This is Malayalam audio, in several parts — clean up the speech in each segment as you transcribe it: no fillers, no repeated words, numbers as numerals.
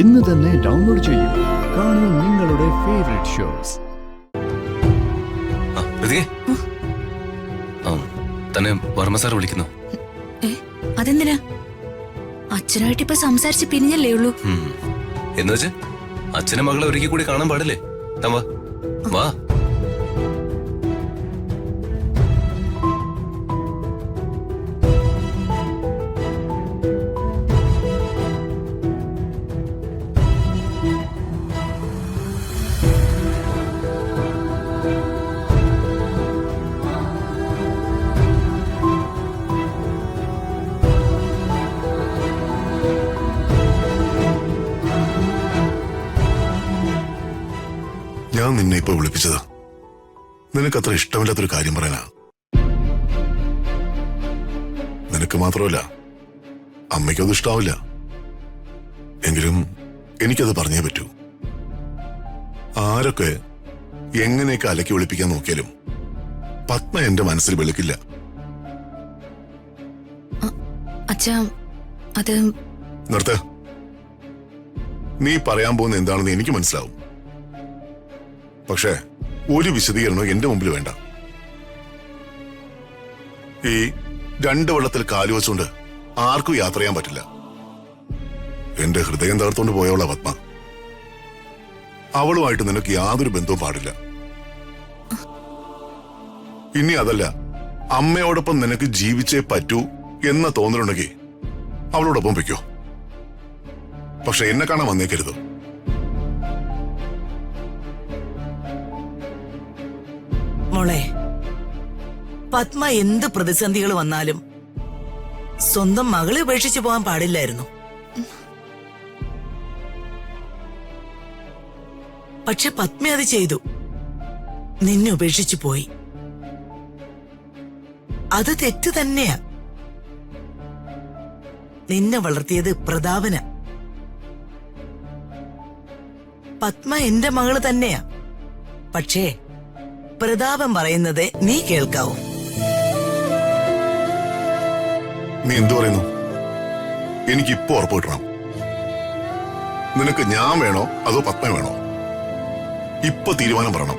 ഇന്ന് തന്നെ ഡൗൺലോഡ് ചെയ്യൂ. കാണൂ നിങ്ങളുടെ ഫേവറേറ്റ് ഷോസ്. തന്നെ വർമ്മ സാർ വിളിക്കുന്നു. അതെന്തിനാ? അച്ഛനായിട്ട് ഇപ്പൊ സംസാരിച്ച് പിരിഞ്ഞല്ലേ ഉള്ളൂ. എന്ന് വെച്ച് അച്ഛനെ മകളെ ഒരിക്കൽ കൂടി കാണാൻ പാടില്ലേ? വാ വാ. ഞാൻ നിന്നെ ഇപ്പൊ വിളിപ്പിച്ചത് നിനക്കത്ര ഇഷ്ടമില്ലാത്തൊരു കാര്യം പറയാനാ. നിനക്ക് മാത്രമല്ല, അമ്മയ്ക്കത് ഇഷ്ടാവില്ല. എങ്കിലും എനിക്കത് പറഞ്ഞേ പറ്റൂ. ആരൊക്കെ എങ്ങനെയൊക്കെ അലക്കി വിളിപ്പിക്കാൻ നോക്കിയാലും പത്മ എന്റെ മനസ്സിൽ വെളുക്കില്ല. അച്ഛാ, അത് നിർത്ത്. നീ പറയാൻ പോകുന്ന എന്താണെന്ന് എനിക്ക് മനസ്സിലാവും. പക്ഷേ ഒരു വിശദീകരണവും എന്റെ മുമ്പിൽ വേണ്ട. ഈ രണ്ട് വെള്ളത്തിൽ കാലുവച്ചുകൊണ്ട് ആർക്കും യാത്ര ചെയ്യാൻ പറ്റില്ല. എന്റെ ഹൃദയം തകർത്തുകൊണ്ട് പോയോളാ പത്മ. അവളുമായിട്ട് നിനക്ക് യാതൊരു ബന്ധവും പാടില്ല. ഇനി അതല്ല, അമ്മയോടൊപ്പം നിനക്ക് ജീവിച്ചേ പറ്റൂ എന്ന തോന്നലുണ്ടെങ്കിൽ അവളോടൊപ്പം വയ്ക്കോ. പക്ഷെ എന്നെ കാണാൻ വന്നേക്കരുത്. മോളെ, പത്മ എന്ത് പ്രതിസന്ധികൾ വന്നാലും സ്വന്തം മകളെ ഉപേക്ഷിച്ചു പോകാൻ പാടില്ലായിരുന്നു. പക്ഷെ പത്മ അത് ചെയ്തു. നിന്നെ ഉപേക്ഷിച്ചു പോയി. അത് തെറ്റ് തന്നെയാ. നിന്നെ വളർത്തിയത് പ്രതാപന. പത്മ എന്റെ മകള് തന്നെയാ. പക്ഷേ പ്രതാപം പറയുന്നത് നീ കേൾക്കാവൂ. നീ എന്തു പറയുന്നു? എനിക്കിപ്പോ ഉറപ്പ് കിട്ടണം. നിനക്ക് ഞാൻ വേണോ അതോ പത്മ വേണോ? ഇപ്പൊ തീരുമാനം പറയണം.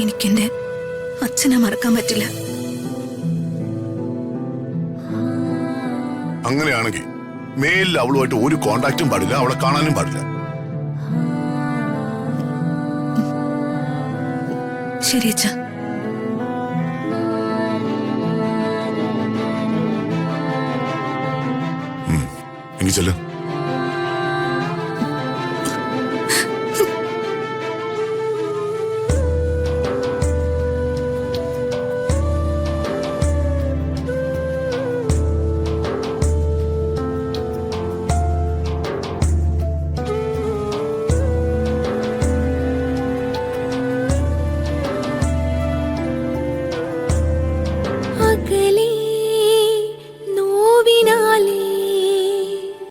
എനിക്കെന്റെ അച്ഛനെ മറക്കാൻ പറ്റില്ല. അങ്ങനെയാണെങ്കിൽ മേലിൽ അവളുമായിട്ട് ഒരു കോണ്ടാക്റ്റും പാടില്ല, അവളെ കാണാനും പാടില്ല. ശരി അച്ഛാ. എങ്കിൽ ചെല്ലാം.